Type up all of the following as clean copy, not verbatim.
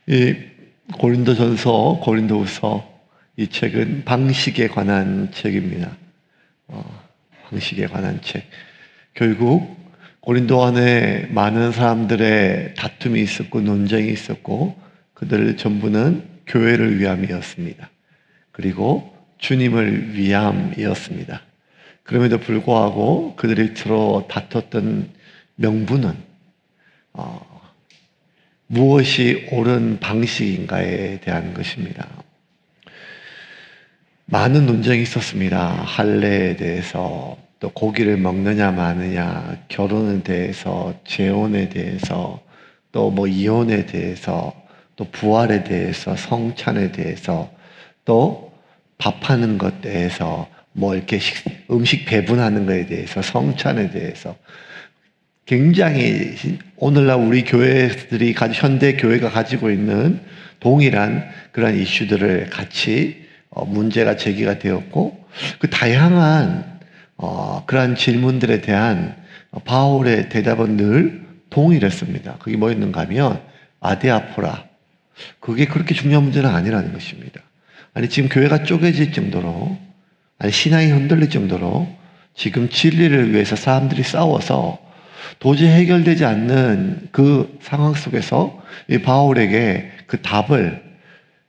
이 고린도전서, 고린도후서 이 책은 방식에 관한 책입니다. 방식에 관한 책. 결국 고린도 안에 많은 사람들의 다툼이 있었고 논쟁이 있었고 그들 전부는 교회를 위함이었습니다. 그리고 주님을 위함이었습니다. 그럼에도 불구하고 그들이 서로 다퉜던 명분은 무엇이 옳은 방식인가에 대한 것입니다. 많은 논쟁이 있었습니다. 할례에 대해서, 또 고기를 먹느냐 마느냐, 결혼에 대해서, 재혼에 대해서, 또 이혼에 대해서, 또 부활에 대해서, 성찬에 대해서, 또 밥하는 것 대해서, 이렇게 음식 배분하는 것에 대해서, 성찬에 대해서 굉장히 오늘날 우리 교회들이 현대 교회가 가지고 있는 동일한 그런 이슈들을 같이 문제가 제기가 되었고, 그 다양한 그러한 질문들에 대한 바울의 대답은 늘 동일했습니다. 그게 뭐였는가 하면 아데아포라. 그게 그렇게 중요한 문제는 아니라는 것입니다. 아니 지금 교회가 쪼개질 정도로, 아니 신앙이 흔들릴 정도로 지금 진리를 위해서 사람들이 싸워서 도저히 해결되지 않는 그 상황 속에서 이 바울에게 그 답을,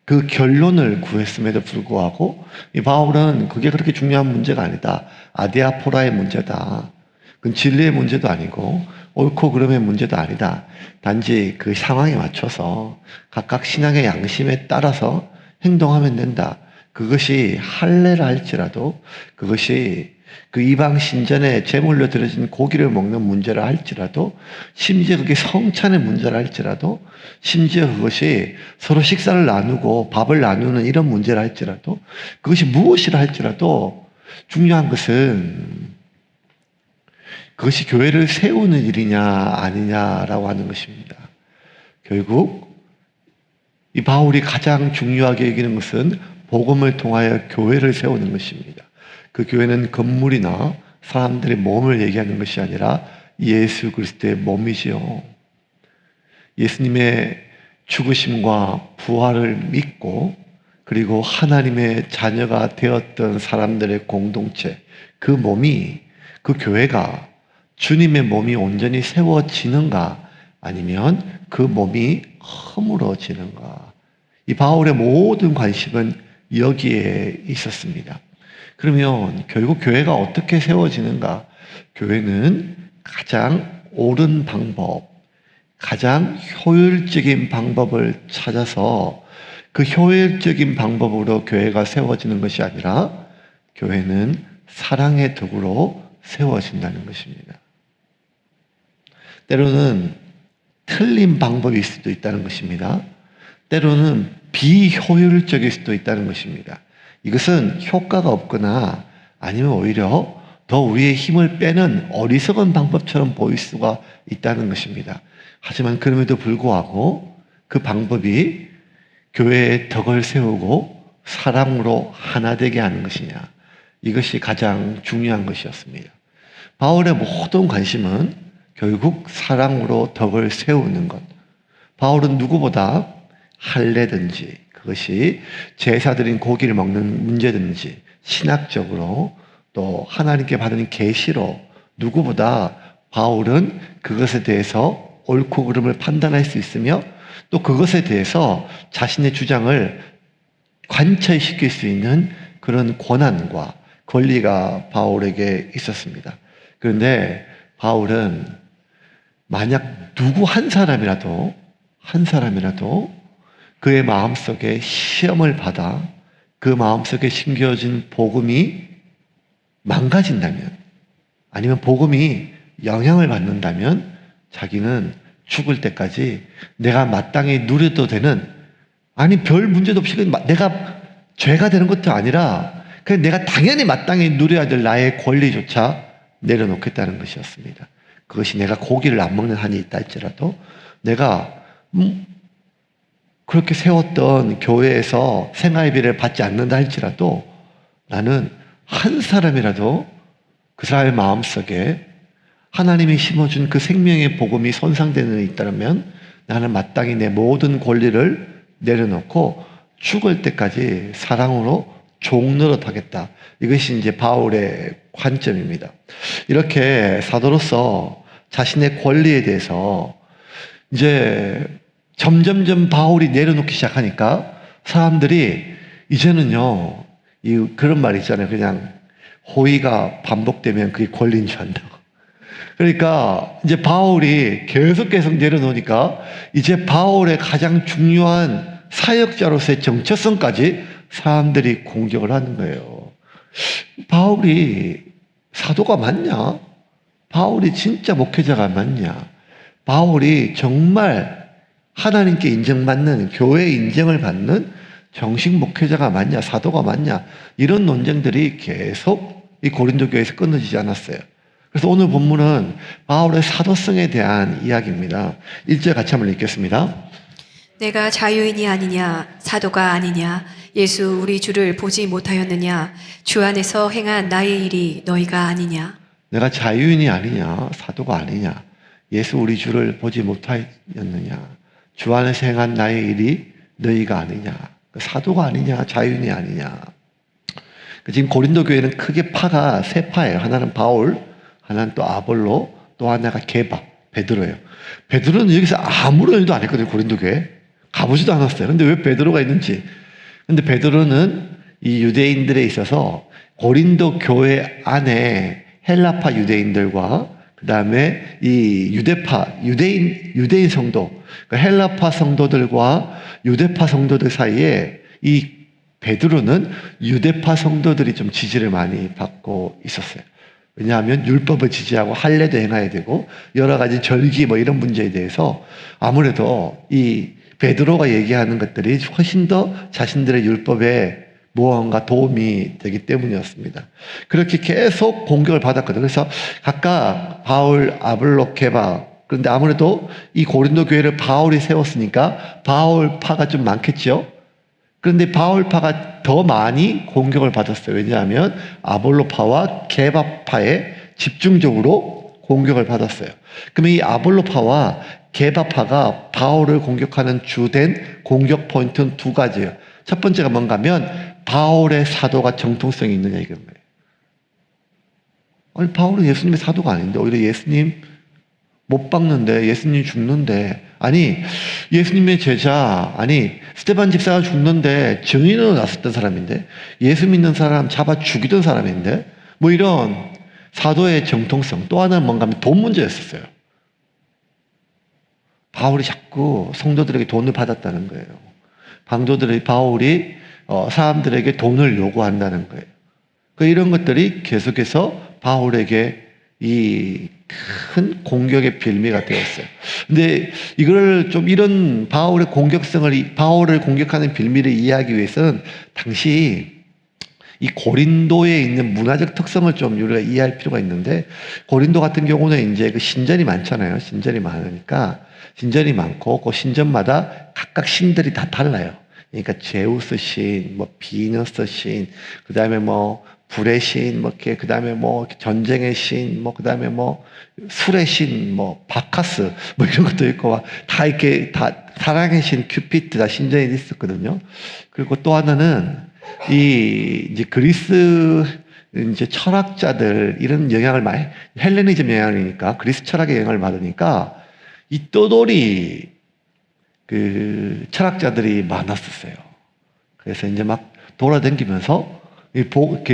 그 결론을 구했음에도 불구하고 이 바울은 그게 그렇게 중요한 문제가 아니다. 아디아포라의 문제다. 그건 진리의 문제도 아니고 옳고 그름의 문제도 아니다. 단지 그 상황에 맞춰서 각각 신앙의 양심에 따라서 행동하면 된다. 그것이 할례라 할지라도, 그것이 그 이방 신전에 제물로 드려진 고기를 먹는 문제라 할지라도, 심지어 그게 성찬의 문제라 할지라도, 심지어 그것이 서로 식사를 나누고 밥을 나누는 이런 문제라 할지라도, 그것이 무엇이라 할지라도 중요한 것은 그것이 교회를 세우는 일이냐 아니냐라고 하는 것입니다. 결국 이 바울이 가장 중요하게 여기는 것은 복음을 통하여 교회를 세우는 것입니다. 그 교회는 건물이나 사람들의 몸을 얘기하는 것이 아니라 예수 그리스도의 몸이지요. 예수님의 죽으심과 부활을 믿고 그리고 하나님의 자녀가 되었던 사람들의 공동체, 그 몸이, 그 교회가 주님의 몸이 온전히 세워지는가, 아니면 그 몸이 허물어지는가. 이 바울의 모든 관심은 여기에 있었습니다. 그러면 결국 교회가 어떻게 세워지는가? 교회는 가장 옳은 방법, 가장 효율적인 방법을 찾아서 그 효율적인 방법으로 교회가 세워지는 것이 아니라 교회는 사랑의 덕으로 세워진다는 것입니다. 때로는 틀린 방법일 수도 있다는 것입니다. 때로는 비효율적일 수도 있다는 것입니다. 이것은 효과가 없거나 아니면 오히려 더 우리의 힘을 빼는 어리석은 방법처럼 보일 수가 있다는 것입니다. 하지만 그럼에도 불구하고 그 방법이 교회의 덕을 세우고 사랑으로 하나 되게 하는 것이냐, 이것이 가장 중요한 것이었습니다. 바울의 모든 관심은 결국 사랑으로 덕을 세우는 것. 바울은 누구보다 할례든지, 그것이 제사 드린 고기를 먹는 문제든지, 신학적으로 또 하나님께 받은 계시로 누구보다 바울은 그것에 대해서 옳고 그름을 판단할 수 있으며 또 그것에 대해서 자신의 주장을 관철시킬 수 있는 그런 권한과 권리가 바울에게 있었습니다. 그런데 바울은 만약 누구 한 사람이라도 그의 마음속에 시험을 받아 그 마음속에 심겨진 복음이 망가진다면, 아니면 복음이 영향을 받는다면 자기는 죽을 때까지 내가 마땅히 누려도 되는, 아니 별 문제도 없이 내가 죄가 되는 것도 아니라 그냥 내가 당연히 마땅히 누려야 될 나의 권리조차 내려놓겠다는 것이었습니다. 그것이 내가 고기를 안 먹는 한이 있다 할지라도, 내가 그렇게 세웠던 교회에서 생활비를 받지 않는다 할지라도 나는 한 사람이라도 그 사람의 마음속에 하나님이 심어준 그 생명의 복음이 손상되는 일이 있다면 나는 마땅히 내 모든 권리를 내려놓고 죽을 때까지 사랑으로 종 노릇하겠다. 이것이 이제 바울의 관점입니다. 이렇게 사도로서 자신의 권리에 대해서 이제 점점점 바울이 내려놓기 시작하니까 사람들이 이제는요, 그런 말 있잖아요. 그냥 호의가 반복되면 그게 권리인 줄 안다고. 그러니까 이제 바울이 계속 내려놓으니까 이제 바울의 가장 중요한 사역자로서의 정체성까지 사람들이 공격을 하는 거예요. 바울이 사도가 맞냐? 바울이 진짜 목회자가 맞냐? 바울이 정말 하나님께 인정받는, 교회의 인정을 받는 정식 목회자가 맞냐? 사도가 맞냐? 이런 논쟁들이 계속 이 고린도 교회에서 끊어지지 않았어요. 그래서 오늘 본문은 바울의 사도성에 대한 이야기입니다. 1절 같이 한번 읽겠습니다. 내가 자유인이 아니냐 사도가 아니냐 예수 우리 주를 보지 못하였느냐 주 안에서 행한 나의 일이 너희가 아니냐. 내가 자유인이 아니냐 사도가 아니냐 예수 우리 주를 보지 못하였느냐 주 안에서 행한 나의 일이 너희가 아니냐. 사도가 아니냐 자유인이 아니냐. 지금 고린도 교회는 크게 파가 세 파예요. 하나는 바울, 하나는 또 아볼로, 또 하나가 게바, 베드로예요. 베드로는 여기서 아무런 일도 안 했거든요. 고린도 교회 가보지도 않았어요. 근데 왜 베드로가 있는지. 근데 베드로는 이 유대인들에 있어서 고린도 교회 안에 헬라파 유대인들과 그 다음에 이 유대인 성도, 그러니까 헬라파 성도들과 유대파 성도들 사이에 이 베드로는 유대파 성도들이 좀 지지를 많이 받고 있었어요. 왜냐하면 율법을 지지하고 할례도 행해야 되고 여러 가지 절기 뭐 이런 문제에 대해서 아무래도 이 베드로가 얘기하는 것들이 훨씬 더 자신들의 율법에 무언가 도움이 되기 때문이었습니다. 그렇게 계속 공격을 받았거든요. 그래서 각각 바울, 아볼로, 게바. 그런데 아무래도 이 고린도 교회를 바울이 세웠으니까 바울파가 좀 많겠죠. 그런데 바울파가 더 많이 공격을 받았어요. 왜냐하면 아볼로파와 게바파에 집중적으로 공격을 받았어요. 그러면 이 아볼로파와 게바파가 바울을 공격하는 주된 공격 포인트는 두 가지예요. 첫 번째가 뭔가 하면 바울의 사도가 정통성이 있느냐 이겁니다. 아니 바울은 예수님의 사도가 아닌데 오히려 예수님 못 박는데 예수님 죽는데 아니 예수님의 제자 아니 스데반 집사가 죽는데 증인으로 나섰던 사람인데 예수 믿는 사람 잡아 죽이던 사람인데 뭐 이런 사도의 정통성. 또 하나는 뭔가 하면 돈 문제였었어요. 바울이 자꾸 성도들에게 돈을 받았다는 거예요. 바울이 사람들에게 돈을 요구한다는 거예요. 이런 것들이 계속해서 바울에게 이 큰 공격의 빌미가 되었어요. 근데 이런 바울의 바울을 공격하는 빌미를 이해하기 위해서는 당시 이 고린도에 있는 문화적 특성을 좀 우리가 이해할 필요가 있는데, 고린도 같은 경우는 이제 그 신전이 많잖아요. 신전이 많으니까, 신전이 많고, 그 신전마다 각각 신들이 다 달라요. 그러니까 제우스 신, 뭐 비너스 신, 그 다음에 뭐 불의 신, 그 다음에 뭐 전쟁의 신, 그 다음에 뭐 술의 신, 뭐 바카스, 뭐 이런 것도 있고, 다 이렇게 다 사랑의 신, 큐피트 다 신전이 있었거든요. 그리고 또 하나는 이제 그리스 이제 철학자들 이런 영향을 많이, 헬레니즘 영향이니까 그리스 철학의 영향을 받으니까 이 떠돌이 그 철학자들이 많았었어요. 그래서 이제 막 돌아다니면서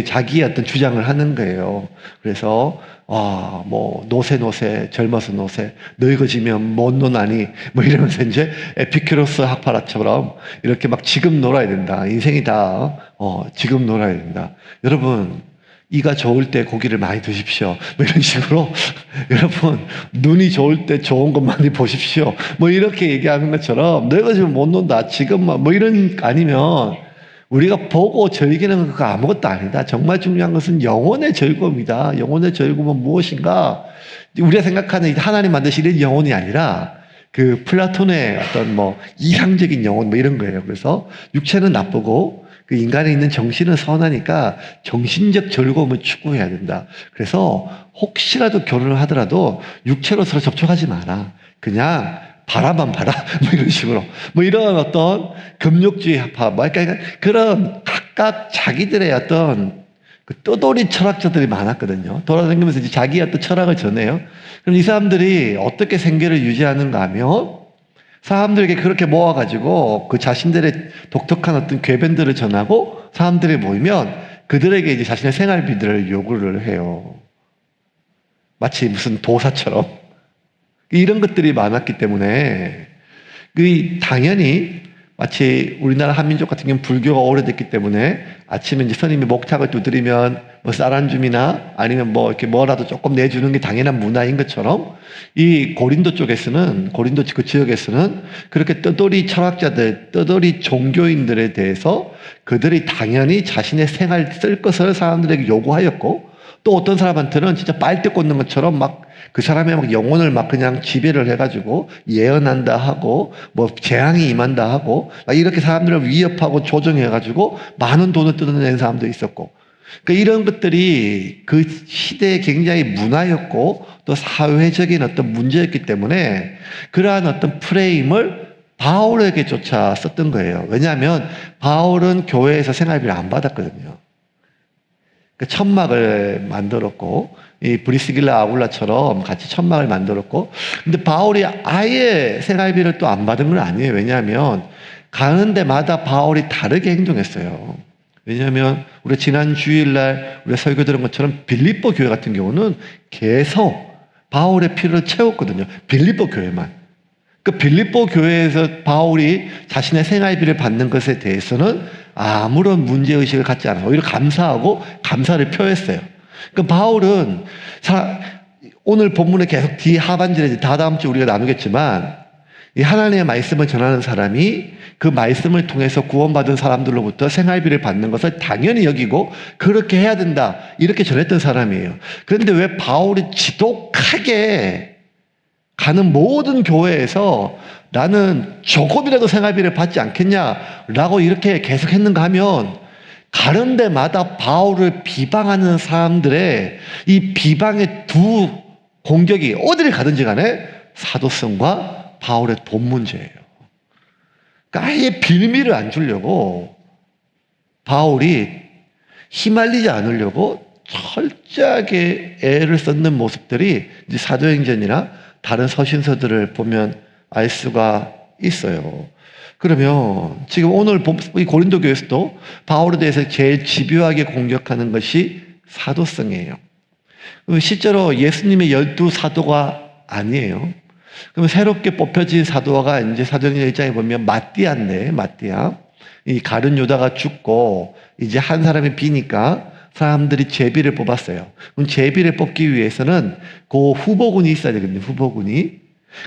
자기의 어떤 주장을 하는 거예요. 그래서 뭐 노세 젊어서 노세 늙어지면 못 노나니 뭐 이러면서 이제 에피큐로스 학파라처럼 이렇게 막 지금 놀아야 된다. 인생이 다 지금 놀아야 된다. 여러분 이가 좋을 때 고기를 많이 드십시오. 뭐 이런 식으로 여러분 눈이 좋을 때 좋은 것 많이 보십시오. 뭐 이렇게 얘기하는 것처럼 늙어지면 못 논다. 지금만 뭐 이런 아니면 우리가 보고 즐기는 거 그거 아무것도 아니다. 정말 중요한 것은 영혼의 즐거움이다. 영혼의 즐거움은 무엇인가? 우리가 생각하는 하나님 만드신 이런 영혼이 아니라 그 플라톤의 어떤 뭐 이상적인 영혼 뭐 이런 거예요. 그래서 육체는 나쁘고 그 인간에 있는 정신은 선하니까 정신적 즐거움을 추구해야 된다. 그래서 혹시라도 결혼을 하더라도 육체로 서로 접촉하지 마라. 그냥 바라만 봐라. 뭐 이런 식으로. 뭐 이런 어떤 금욕주의 합파. 뭐 그러니까 그런 각각 자기들의 어떤 그 떠돌이 철학자들이 많았거든요. 돌아다니면서 이제 자기의 어떤 철학을 전해요. 그럼 이 사람들이 어떻게 생계를 유지하는가 하면 사람들에게 그렇게 모아가지고 그 자신들의 독특한 어떤 궤변들을 전하고 사람들이 모이면 그들에게 이제 자신의 생활비들을 요구를 해요. 마치 무슨 도사처럼. 이런 것들이 많았기 때문에 당연히 마치 우리나라 한민족 같은 경우는 불교가 오래됐기 때문에 아침에 이제 스님이 목탁을 두드리면 뭐 쌀 한 줌이나 아니면 뭐 이렇게 뭐라도 조금 내주는 게 당연한 문화인 것처럼 이 고린도 쪽에서는 고린도 그 지역에서는 그렇게 떠돌이 철학자들, 떠돌이 종교인들에 대해서 그들이 당연히 자신의 생활 쓸 것을 사람들에게 요구하였고 또 어떤 사람한테는 진짜 빨대 꽂는 것처럼 막 그 사람의 막 영혼을 막 그냥 지배를 해가지고 예언한다 하고 뭐 재앙이 임한다 하고 막 이렇게 사람들을 위협하고 조정해가지고 많은 돈을 뜯어내는 사람도 있었고 그러니까 이런 것들이 그 시대의 굉장히 문화였고 또 사회적인 어떤 문제였기 때문에 그러한 어떤 프레임을 바울에게조차 썼던 거예요. 왜냐하면 바울은 교회에서 생활비를 안 받았거든요. 그 천막을 만들었고 이 브리스길라 아굴라처럼 같이 천막을 만들었고 근데 바울이 아예 생활비를 또 안 받은 건 아니에요. 왜냐하면 가는 데마다 바울이 다르게 행동했어요. 왜냐하면 우리 지난 주일날 우리가 설교 들은 것처럼 빌립보 교회 같은 경우는 계속 바울의 필요를 채웠거든요. 빌립보 교회만. 그 빌립보 교회에서 바울이 자신의 생활비를 받는 것에 대해서는 아무런 문제의식을 갖지 않아요. 오히려 감사하고 감사를 표했어요. 그 바울은 오늘 본문에 계속 뒤에 하반절에 다다음 주 우리가 나누겠지만 이 하나님의 말씀을 전하는 사람이 그 말씀을 통해서 구원받은 사람들로부터 생활비를 받는 것을 당연히 여기고 그렇게 해야 된다 이렇게 전했던 사람이에요. 그런데 왜 바울이 지독하게 가는 모든 교회에서 나는 조금이라도 생활비를 받지 않겠냐라고 이렇게 계속 했는가 하면 가는 데마다 바울을 비방하는 사람들의 이 비방의 두 공격이 어디를 가든지 간에 사도성과 바울의 돈 문제예요. 그러니까 아예 빌미를 안 주려고 바울이 휘말리지 않으려고 철저하게 애를 썼는 모습들이 이제 사도행전이나 다른 서신서들을 보면 알 수가 있어요. 그러면 지금 오늘 이 고린도 교회에서도 바울에 대해서 제일 집요하게 공격하는 것이 사도성이에요. 실제로 예수님의 12사도가 아니에요. 그러면 새롭게 뽑혀진 사도가 이제 사도행전 1장에 보면 마띠아인데, 마띠아. 이 가룟 유다가 죽고 이제 한 사람이 비니까 사람들이 제비를 뽑았어요. 그럼 제비를 뽑기 위해서는 그 후보군이 있어야 되거든요. 후보군이.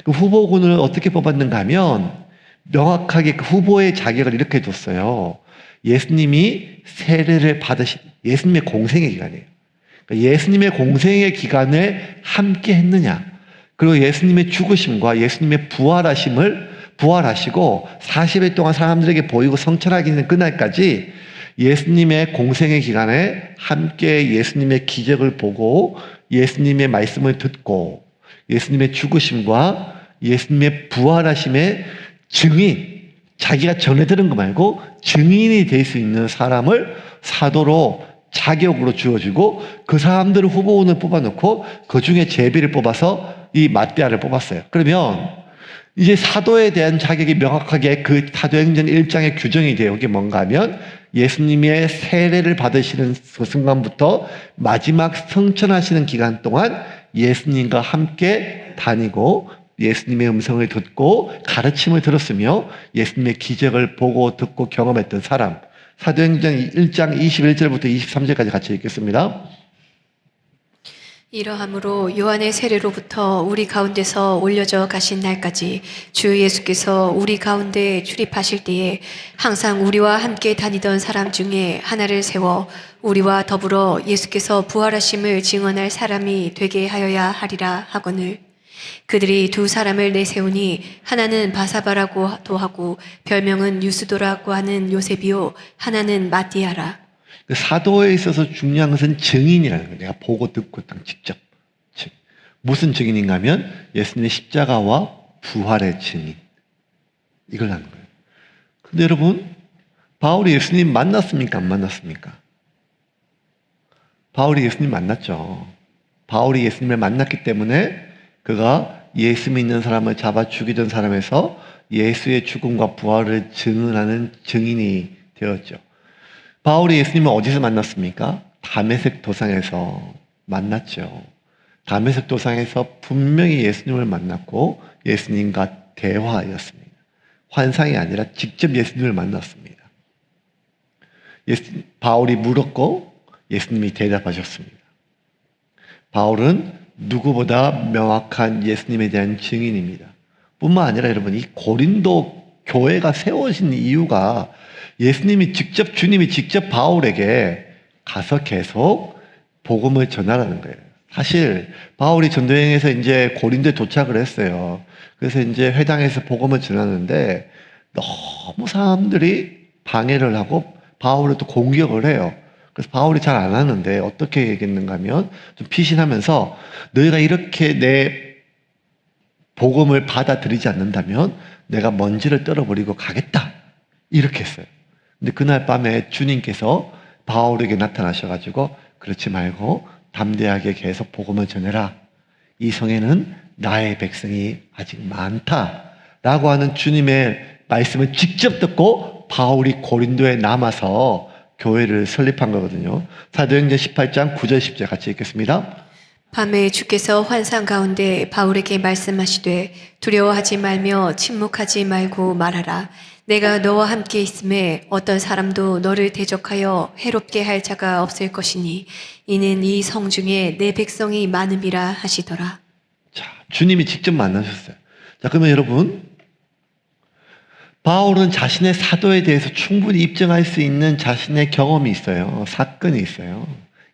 그 후보군을 어떻게 뽑았는가 하면 명확하게 그 후보의 자격을 이렇게 뒀어요. 예수님이 세례를 받으신 예수님의 공생의 기간이에요. 그러니까 예수님의 공생의 기간에 함께 했느냐. 그리고 예수님의 죽으심과 예수님의 부활하시고 40일 동안 사람들에게 보이고 성천하기는 그날까지 예수님의 공생의 기간에 함께 예수님의 기적을 보고 예수님의 말씀을 듣고 예수님의 죽으심과 예수님의 부활하심의 증인, 자기가 전해 들은 거 말고 증인이 될 수 있는 사람을 사도로 자격으로 주어지고 그 사람들을 후보군을 뽑아놓고 그 중에 제비를 뽑아서 이 마띠아를 뽑았어요. 그러면 이제 사도에 대한 자격이 명확하게 그 사도행전 1장의 규정이 돼요. 이게 뭔가 하면 예수님의 세례를 받으시는 그 순간부터 마지막 성천하시는 기간 동안 예수님과 함께 다니고 예수님의 음성을 듣고 가르침을 들었으며 예수님의 기적을 보고 듣고 경험했던 사람. 사도행전 1장 21절부터 23절까지 같이 읽겠습니다. 이러함으로 요한의 세례로부터 우리 가운데서 올려져 가신 날까지 주 예수께서 우리 가운데 출입하실 때에 항상 우리와 함께 다니던 사람 중에 하나를 세워 우리와 더불어 예수께서 부활하심을 증언할 사람이 되게 하여야 하리라 하거늘 그들이 두 사람을 내세우니 하나는 바사바라고도 하고 별명은 유스도라고 하는 요셉이요 하나는 마띠아라. 사도에 있어서 중요한 것은 증인이라는 거예요. 내가 보고 듣고 직접. 무슨 증인인가 하면 예수님의 십자가와 부활의 증인. 이걸 하는 거예요. 근데 여러분, 바울이 예수님 만났습니까? 안 만났습니까? 바울이 예수님 만났죠. 바울이 예수님을 만났기 때문에 그가 예수 믿는 사람을 잡아 죽이던 사람에서 예수의 죽음과 부활을 증언하는 증인이 되었죠. 바울이 예수님을 어디서 만났습니까? 다메섹 도상에서 만났죠. 다메섹 도상에서 분명히 예수님을 만났고 예수님과 대화하였습니다. 환상이 아니라 직접 예수님을 만났습니다. 바울이 물었고 예수님이 대답하셨습니다. 바울은 누구보다 명확한 예수님에 대한 증인입니다. 뿐만 아니라 여러분, 이 고린도 교회가 세워진 이유가 주님이 직접 바울에게 가서 계속 복음을 전하라는 거예요. 사실 바울이 전도여행에서 이제 고린도에 도착을 했어요. 그래서 이제 회당에서 복음을 전하는데 너무 사람들이 방해를 하고 바울을 또 공격을 해요. 그래서 바울이 잘 안 하는데 어떻게 얘기했는가 하면 좀 피신하면서 너희가 이렇게 내 복음을 받아들이지 않는다면 내가 먼지를 떨어버리고 가겠다. 이렇게 했어요. 근데 그날 밤에 주님께서 바울에게 나타나셔가지고 그렇지 말고 담대하게 계속 복음을 전해라. 이 성에는 나의 백성이 아직 많다. 라고 하는 주님의 말씀을 직접 듣고 바울이 고린도에 남아서 교회를 설립한 거거든요. 사도행전 18장 9절 10절 같이 읽겠습니다. 밤에 주께서 환상 가운데 바울에게 말씀하시되 두려워하지 말며 침묵하지 말고 말하라. 내가 너와 함께 있음에 어떤 사람도 너를 대적하여 해롭게 할 자가 없을 것이니 이는 이 성 중에 내 백성이 많음이라 하시더라. 자, 주님이 직접 만나셨어요. 자, 그러면 여러분, 바울은 자신의 사도에 대해서 충분히 입증할 수 있는 자신의 경험이 있어요. 사건이 있어요.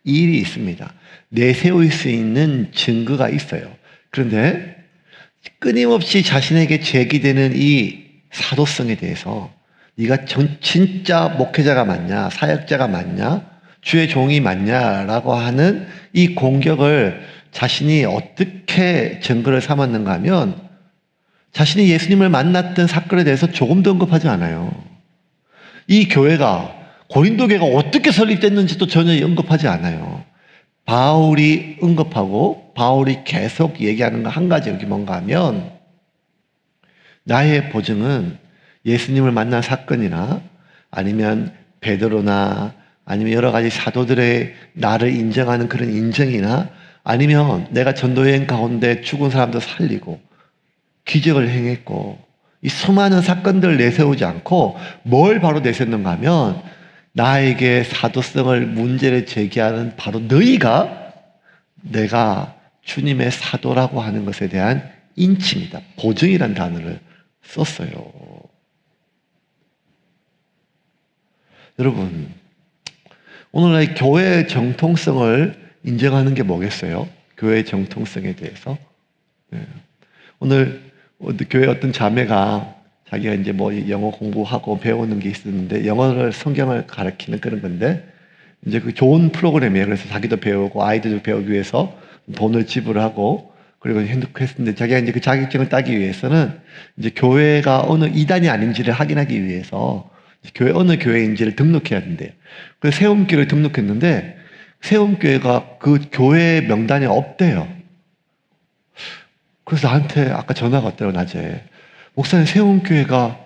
일이 있습니다. 내세울 수 있는 증거가 있어요. 그런데 끊임없이 자신에게 제기되는 이 사도성에 대해서 네가 진짜 목회자가 맞냐, 사역자가 맞냐, 주의 종이 맞냐라고 하는 이 공격을 자신이 어떻게 증거를 삼았는가 하면 자신이 예수님을 만났던 사건에 대해서 조금도 언급하지 않아요. 이 교회가 고린도 교회가 어떻게 설립됐는지도 전혀 언급하지 않아요. 바울이 언급하고 바울이 계속 얘기하는 거 한 가지 여기 뭔가 하면 나의 보증은 예수님을 만난 사건이나 아니면 베드로나 아니면 여러 가지 사도들의 나를 인정하는 그런 인정이나 아니면 내가 전도여행 가운데 죽은 사람도 살리고 기적을 행했고 이 수많은 사건들을 내세우지 않고 뭘 바로 내세웠는가 하면 나에게 사도성을 문제를 제기하는 바로 너희가 내가 주님의 사도라고 하는 것에 대한 인치입니다. 보증이라는 단어를 썼어요. 여러분, 오늘날 교회의 정통성을 인정하는 게 뭐겠어요? 교회의 정통성에 대해서. 오늘 교회 어떤 자매가 자기가 이제 뭐 영어 공부하고 배우는 게 있었는데 영어를 성경을 가르치는 그런 건데 이제 그 좋은 프로그램이에요. 그래서 자기도 배우고 아이들도 배우기 위해서 돈을 지불하고 그리고 행복했는데 자기가 이제 그 자격증을 따기 위해서는 이제 교회가 어느 이단이 아닌지를 확인하기 위해서 어느 교회인지를 등록해야 된대요. 그래서 세움교회를 등록했는데 세움교회가 그 교회 명단에 없대요. 그래서 나한테 아까 전화가 왔더라고, 낮에. 목사님, 세움교회가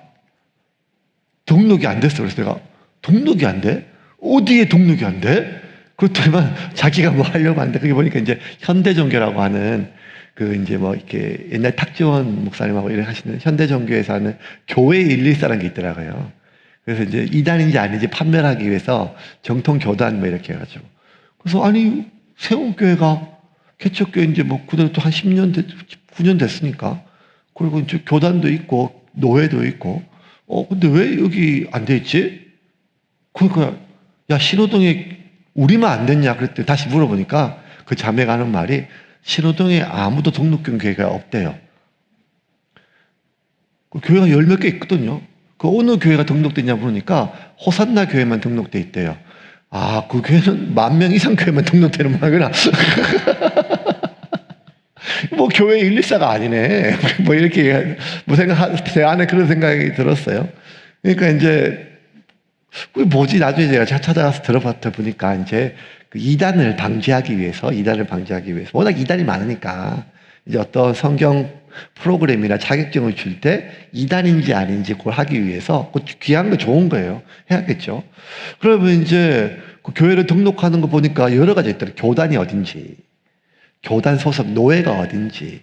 등록이 안 됐어. 그래서 내가, 등록이 안 돼? 어디에 등록이 안 돼? 그렇더니만 자기가 뭐 하려고 하는데, 그게 보니까 이제 현대종교라고 하는 그 이제 뭐 이렇게 옛날 탁지원 목사님하고 이렇게 하시는 현대종교에서 하는 교회 114라는 게 있더라고요. 그래서 이제 이단인지 아닌지 판별하기 위해서 정통교단 뭐 이렇게 해가지고. 그래서 아니, 세움교회가 개척교회 이제 뭐 그대로 또 한 9년 됐으니까. 그리고 이제 교단도 있고, 노회도 있고, 근데 왜 여기 안 돼 있지? 그러니까, 야, 신호동에 우리만 안 됐냐? 그랬더니 다시 물어보니까 그 자매가 하는 말이 신호동에 아무도 등록된 교회가 없대요. 그 교회가 10몇 개 있거든요. 그 어느 교회가 등록됐냐 물으니까 호산나 교회만 등록돼 있대요. 아, 그 교회는 10,000명 이상 교회만 등록되는 모양이구나. 뭐 교회 114가 아니네. 뭐 이렇게 뭐 제 안에 그런 생각이 들었어요. 그러니까 이제 그게 뭐지? 나중에 제가 찾아가서 들어봤다 보니까 이제 그 이단을 방지하기 위해서 워낙 이단이 많으니까 이제 어떤 성경 프로그램이나 자격증을 줄 때 이단인지 아닌지 그걸 하기 위해서 그 귀한 거 좋은 거예요. 해야겠죠. 그러면 이제 그 교회를 등록하는 거 보니까 여러 가지 있더라고요. 교단이 어딘지, 교단 소속 노예가 어딘지,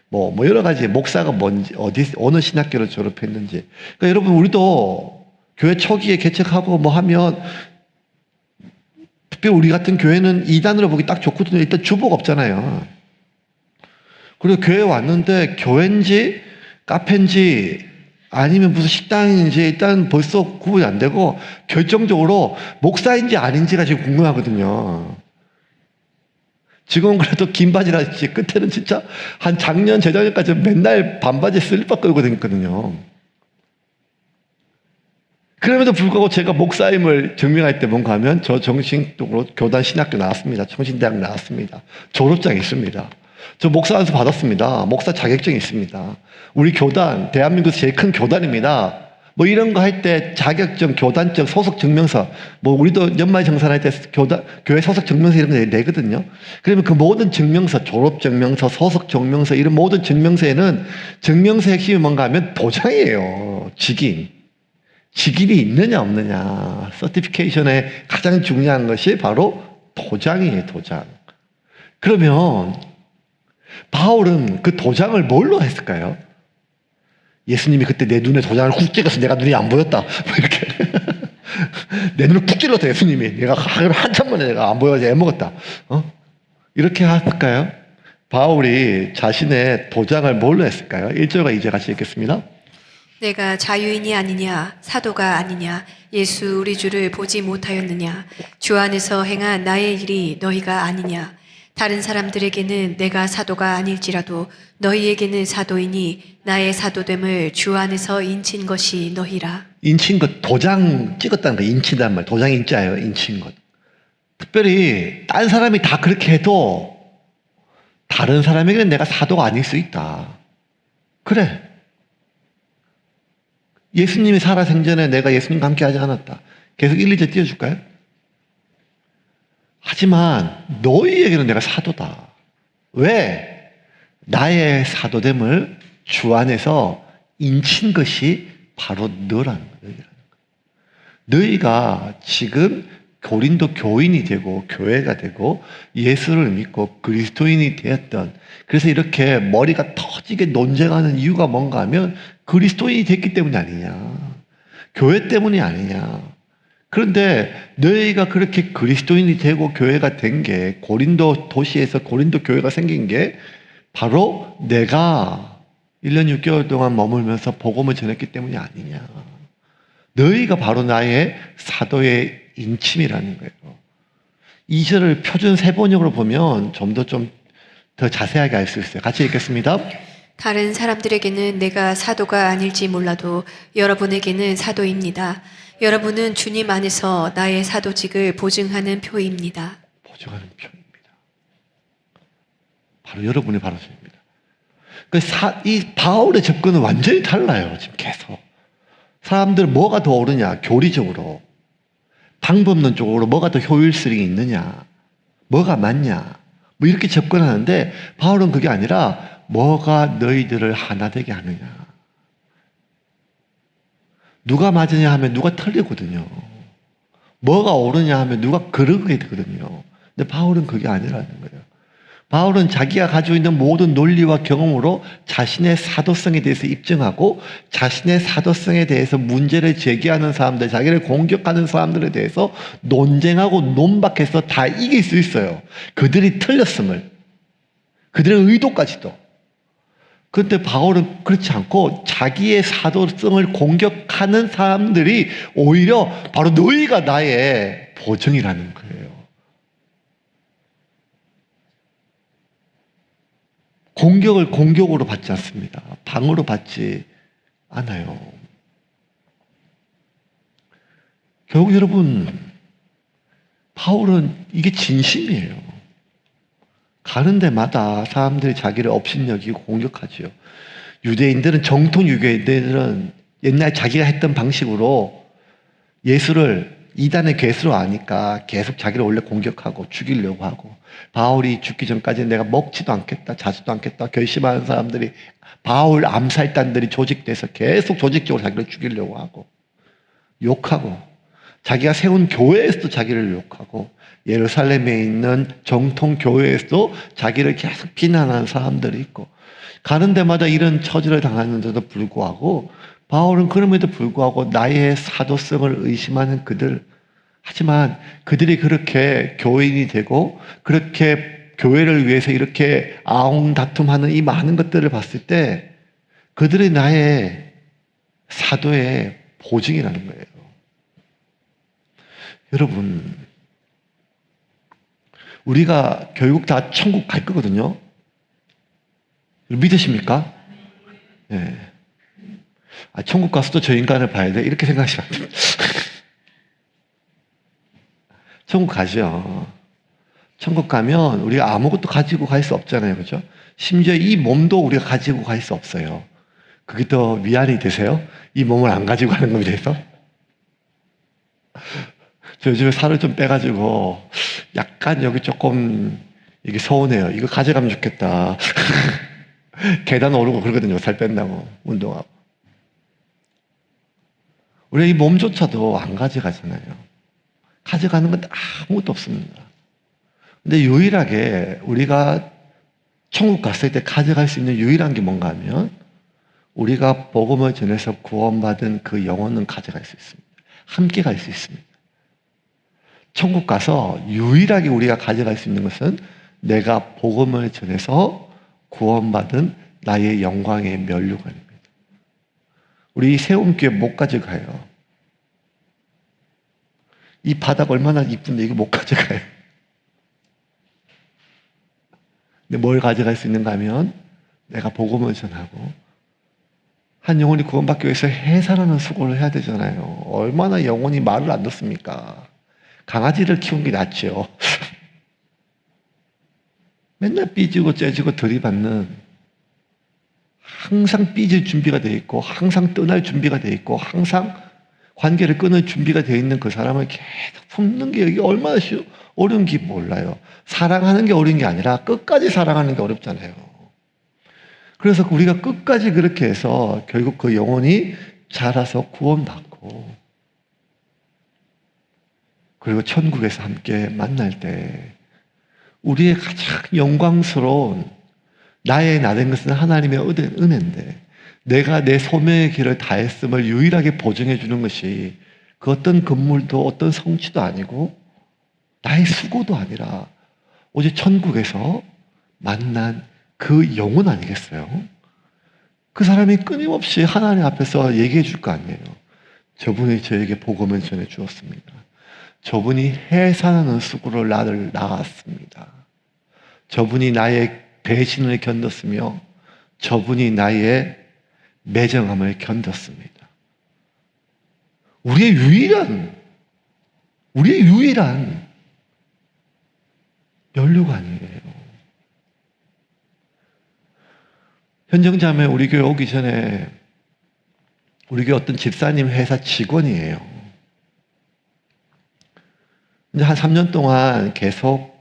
뭐 여러 가지 목사가 뭔지, 어느 신학교를 졸업했는지. 그러니까 여러분, 우리도 교회 초기에 개척하고 뭐 하면, 특히 우리 같은 교회는 이단으로 보기 딱 좋거든요. 일단 주보가 없잖아요. 그리고 교회 왔는데 교회인지 카페인지 아니면 무슨 식당인지 일단 벌써 구분이 안 되고 결정적으로 목사인지 아닌지가 지금 궁금하거든요. 지금은 그래도 긴 바지라 했지 끝에는 진짜 한 작년 재작년까지 맨날 반바지 슬리퍼 끌고 다녔거든요. 그럼에도 불구하고 제가 목사임을 증명할 때 뭔가 하면 저 정신적으로 교단 신학교 나왔습니다. 정신대학 나왔습니다. 졸업장이 있습니다. 저 목사 안수 받았습니다. 목사 자격증이 있습니다. 우리 교단, 대한민국에서 제일 큰 교단입니다. 뭐 이런 거 할 때 자격증, 교단증, 소속 증명서, 뭐 우리도 연말 정산할 때 교회 소속 증명서 이런 거 내거든요. 그러면 그 모든 증명서, 졸업 증명서, 소속 증명서 이런 모든 증명서에는 증명서의 핵심이 뭔가 하면 도장이에요. 직인이 있느냐 없느냐. 서티피케이션의 가장 중요한 것이 바로 도장이에요. 도장. 그러면 바울은 그 도장을 뭘로 했을까요? 예수님이 그때 내 눈에 도장을 쿡 찍어서 내가 눈이 안 보였다. 뭐 이렇게. 내 눈을 쿡 찔렀다, 예수님이. 내가 한참 만에 내가 안 보여서 애먹었다. 이렇게 할까요? 바울이 자신의 도장을 뭘로 했을까요? 1절과 2절 같이 읽겠습니다. 내가 자유인이 아니냐 사도가 아니냐 예수 우리 주를 보지 못하였느냐 주 안에서 행한 나의 일이 너희가 아니냐 다른 사람들에게는 내가 사도가 아닐지라도 너희에게는 사도이니 나의 사도됨을 주 안에서 인친 것이 너희라. 인친 것, 도장 찍었다는 거, 인친단 말. 도장 인자예요, 인친 것. 특별히 딴 사람이 다 그렇게 해도 다른 사람에게는 내가 사도가 아닐 수 있다. 그래. 예수님이 살아생전에 내가 예수님과 함께 하지 않았다. 계속 1, 2절 띄워줄까요? 하지만 너희에게는 내가 사도다. 왜? 나의 사도됨을 주 안에서 인친 것이 바로 너라는 거예요. 너희가 지금 고린도 교인이 되고 교회가 되고 예수를 믿고 그리스도인이 되었던, 그래서 이렇게 머리가 터지게 논쟁하는 이유가 뭔가 하면 그리스도인이 됐기 때문이 아니냐, 교회 때문이 아니냐. 그런데 너희가 그렇게 그리스도인이 되고 교회가 된 게, 고린도 도시에서 고린도 교회가 생긴 게 바로 내가 1년 6개월 동안 머물면서 복음을 전했기 때문이 아니냐. 너희가 바로 나의 사도의 인침이라는 거예요. 2절을 표준 세번역으로 보면 좀 더 자세하게 알 수 있어요. 같이 읽겠습니다. 다른 사람들에게는 내가 사도가 아닐지 몰라도 여러분에게는 사도입니다. 여러분은 주님 안에서 나의 사도직을 보증하는 표입니다. 보증하는 표입니다. 바로 여러분이 바로 저입니다. 이 바울의 접근은 완전히 달라요. 지금 계속. 사람들 뭐가 더 옳으냐, 교리적으로. 방법론적으로 뭐가 더 효율성이 있느냐, 뭐가 맞냐, 뭐 이렇게 접근하는데, 바울은 그게 아니라 뭐가 너희들을 하나 되게 하느냐. 누가 맞으냐 하면 누가 틀리거든요. 뭐가 옳으냐 하면 누가 그러게 되거든요. 근데 바울은 그게 아니라는 거예요. 바울은 자기가 가지고 있는 모든 논리와 경험으로 자신의 사도성에 대해서 입증하고, 자신의 사도성에 대해서 문제를 제기하는 사람들, 자기를 공격하는 사람들에 대해서 논쟁하고 논박해서 다 이길 수 있어요. 그들이 틀렸음을, 그들의 의도까지도. 그런데 바울은 그렇지 않고 자기의 사도성을 공격하는 사람들이 오히려 바로 너희가 나의 보증이라는 거예요. 공격을 공격으로 받지 않습니다. 방어로 받지 않아요. 결국 여러분, 바울은 이게 진심이에요. 가는 데마다 사람들이 자기를 업신여기고 공격하지요. 유대인들은, 정통 유대인들은 옛날 자기가 했던 방식으로 예수를 이단의 괴수로 아니까 계속 자기를 원래 공격하고 죽이려고 하고, 바울이 죽기 전까지 내가 먹지도 않겠다, 자지도 않겠다 결심하는 사람들이, 바울 암살단들이 조직돼서 계속 조직적으로 자기를 죽이려고 하고, 욕하고, 자기가 세운 교회에서도 자기를 욕하고, 예루살렘에 있는 정통 교회에서도 자기를 계속 비난하는 사람들이 있고, 가는 데마다 이런 처지를 당하는데도 불구하고 바울은 그럼에도 불구하고 나의 사도성을 의심하는 그들, 하지만 그들이 그렇게 교인이 되고 그렇게 교회를 위해서 이렇게 아웅다툼하는 이 많은 것들을 봤을 때 그들이 나의 사도의 보증이라는 거예요. 여러분, 우리가 결국 다 천국 갈 거거든요. 믿으십니까? 네. 천국 가서도 저 인간을 봐야 돼? 이렇게 생각하시면 안 돼요. 천국 가죠. 천국 가면 우리가 아무것도 가지고 갈 수 없잖아요. 그죠? 심지어 이 몸도 우리가 가지고 갈 수 없어요. 그게 더 위안이 되세요? 이 몸을 안 가지고 가는 것에 대해서? 저 요즘에 살을 좀 빼가지고 약간 여기 조금 이게 서운해요. 이거 가져가면 좋겠다. 계단 오르고 그러거든요. 살 뺀다고. 운동하고. 우리 이 몸조차도 안 가져가잖아요. 가져가는 건 아무것도 없습니다. 근데 유일하게 우리가 천국 갔을 때 가져갈 수 있는 유일한 게 뭔가 하면 우리가 복음을 전해서 구원받은 그 영혼은 가져갈 수 있습니다. 함께 갈 수 있습니다. 천국 가서 유일하게 우리가 가져갈 수 있는 것은 내가 복음을 전해서 구원받은 나의 영광의 면류관입니다. 우리 세움교회 못 가져가요. 이 바닥 얼마나 이쁜데 이거 못 가져가요. 근데 뭘 가져갈 수 있는가 하면 내가 복음을 전하고 한 영혼이 구원받기 위해서 해산하는 수고를 해야 되잖아요. 얼마나 영혼이 말을 안 듣습니까? 강아지를 키운 게 낫죠. 맨날 삐지고 째지고 들이받는, 항상 삐질 준비가 되어 있고 항상 떠날 준비가 되어 있고 항상 관계를 끊을 준비가 되어 있는 그 사람을 계속 품는 게 이게 얼마나 어려운 게 몰라요. 사랑하는 게 어려운 게 아니라 끝까지 사랑하는 게 어렵잖아요. 그래서 우리가 끝까지 그렇게 해서 결국 그 영혼이 자라서 구원받고 그리고 천국에서 함께 만날 때 우리의 가장 영광스러운 나의 나된 것은 하나님의 은혜인데 내가 내 소명의 길을 다했음을 유일하게 보증해 주는 것이 그 어떤 건물도 어떤 성취도 아니고 나의 수고도 아니라 오직 천국에서 만난 그 영혼 아니겠어요? 그 사람이 끊임없이 하나님 앞에서 얘기해 줄 거 아니에요. 저분이 저에게 복음을 전해 주었습니다. 저분이 해산하는 수고를 나를 낳았습니다. 저분이 나의 배신을 견뎠으며 저분이 나의 매정함을 견뎠습니다. 우리의 유일한 면류관이에요. 현정자매 우리 교회 오기 전에 우리 교회 어떤 집사님 회사 직원이에요. 근데 한 3년 동안 계속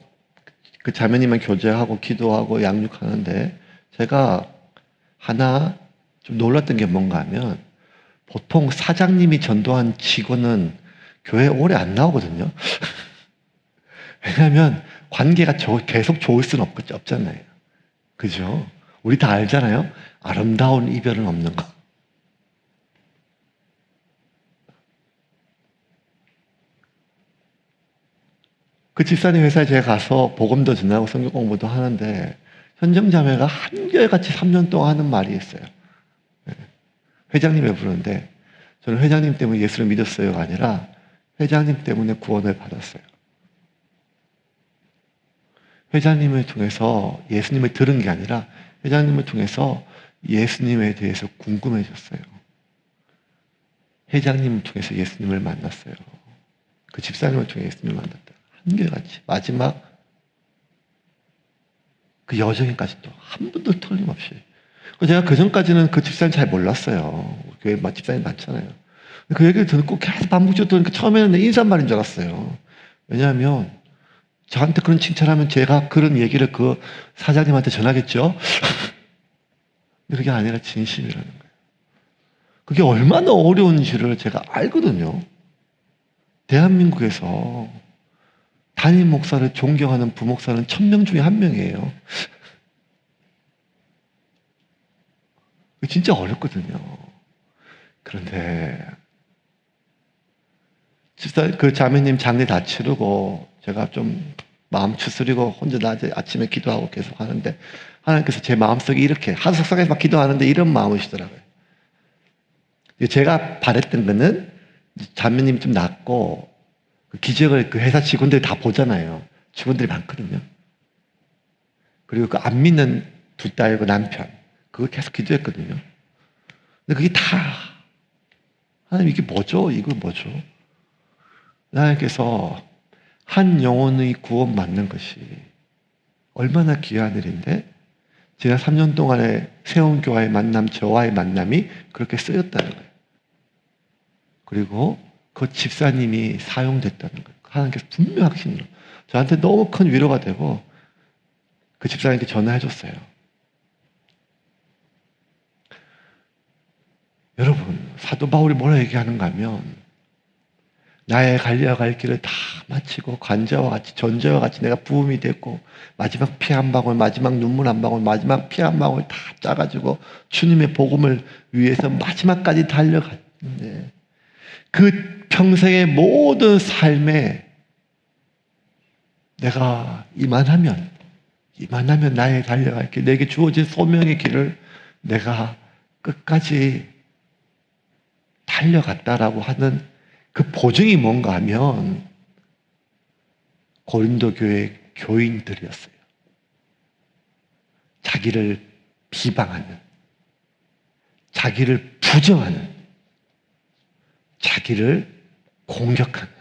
그 자매님만 교제하고 기도하고 양육하는데 제가 하나 좀 놀랐던 게 뭔가 하면 보통 사장님이 전도한 직원은 교회에 오래 안 나오거든요. 왜냐하면 관계가 계속 좋을 수는 없잖아요. 그죠? 우리 다 알잖아요. 아름다운 이별은 없는 거. 그 집사님 회사에 제가 가서 복음도 전하고 성경 공부도 하는데 현정자매가 한결같이 3년 동안 하는 말이 있어요. 회장님을 부르는데 저는 회장님 때문에 예수를 믿었어요가 아니라 회장님 때문에 구원을 받았어요. 회장님을 통해서 예수님을 들은 게 아니라 회장님을 통해서 예수님에 대해서 궁금해졌어요. 회장님을 통해서 예수님을 만났어요. 그 집사님을 통해 예수님을 만났다. 한결같이 마지막 그 여정에까지도 한 번도 틀림없이. 제가 그 전까지는 그 집사님 잘 몰랐어요. 교회 집사님 많잖아요. 그 얘기를 듣고 계속 반복적으로 들으니까 처음에는 내 인사말인 줄 알았어요. 왜냐하면 저한테 그런 칭찬하면 제가 그런 얘기를 그 사장님한테 전하겠죠? 그게 아니라 진심이라는 거예요. 그게 얼마나 어려운지를 제가 알거든요. 대한민국에서 담임 목사를 존경하는 부목사는 1000명 중에 1명이에요. 진짜 어렵거든요. 그런데 집사 그 자매님 장례 다 치르고 제가 좀 마음 추스리고 혼자 낮에 아침에 기도하고 계속 하는데 하나님께서 제 마음속에 이렇게 하석상에서 막 기도하는데 이런 마음이시더라고요. 제가 바랬던 거는 자매님 좀 낫고 그 기적을 그 회사 직원들이 다 보잖아요. 직원들이 많거든요. 그리고 그 안 믿는 두 딸과 남편 그거 계속 기도했거든요. 근데 그게 다 하나님 이게 뭐죠? 이거 뭐죠? 하나님께서 한 영혼의 구원받는 것이 얼마나 귀한 일인데 지난 3년 동안의 세운교와의 만남, 저와의 만남이 그렇게 쓰였다는 거예요. 그리고 그 집사님이 사용됐다는 거예요. 하나님께서 분명하신 로 저한테 너무 큰 위로가 되고 그 집사님께 전화해줬어요. 여러분, 사도 바울이 뭐라 얘기하는가 하면 나의 갈려갈 길을 다 마치고 관자와 같이 전자와 같이 내가 부음이 됐고 마지막 피 한 방울, 마지막 눈물 한 방울, 마지막 피 한 방울 다 짜가지고 주님의 복음을 위해서 마지막까지 달려갔는데 그 평생의 모든 삶에 내가 이만하면 나의 달려갈 길, 내게 주어진 소명의 길을 내가 끝까지 달려갔다라고 하는 그 보증이 뭔가 하면 고린도 교회 교인들이었어요. 자기를 비방하는, 자기를 부정하는, 자기를 공격하는.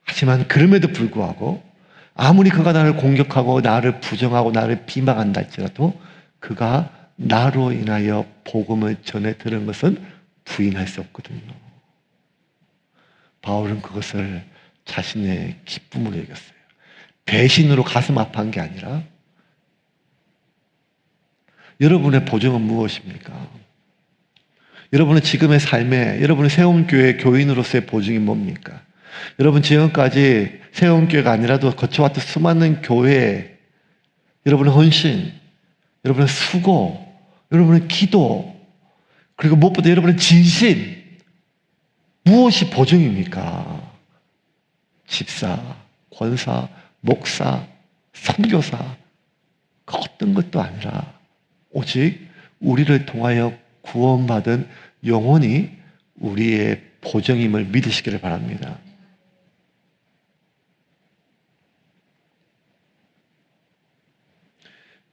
하지만 그럼에도 불구하고 아무리 그가 나를 공격하고 나를 부정하고 나를 비방한다 할지라도 그가 나로 인하여 복음을 전해 들은 것은 부인할 수 없거든요. 바울은 그것을 자신의 기쁨으로 여겼어요. 배신으로 가슴 아파한 게 아니라 여러분의 보증은 무엇입니까? 여러분의 지금의 삶에 여러분의 세움교회 교인으로서의 보증이 뭡니까? 여러분 지금까지 세움교회가 아니라도 거쳐왔던 수많은 교회 여러분의 헌신, 여러분의 수고, 여러분의 기도 그리고 무엇보다 여러분의 진심 무엇이 보증입니까? 집사, 권사, 목사, 선교사 그 어떤 것도 아니라 오직 우리를 통하여 구원받은 영혼이 우리의 보증임을 믿으시기를 바랍니다.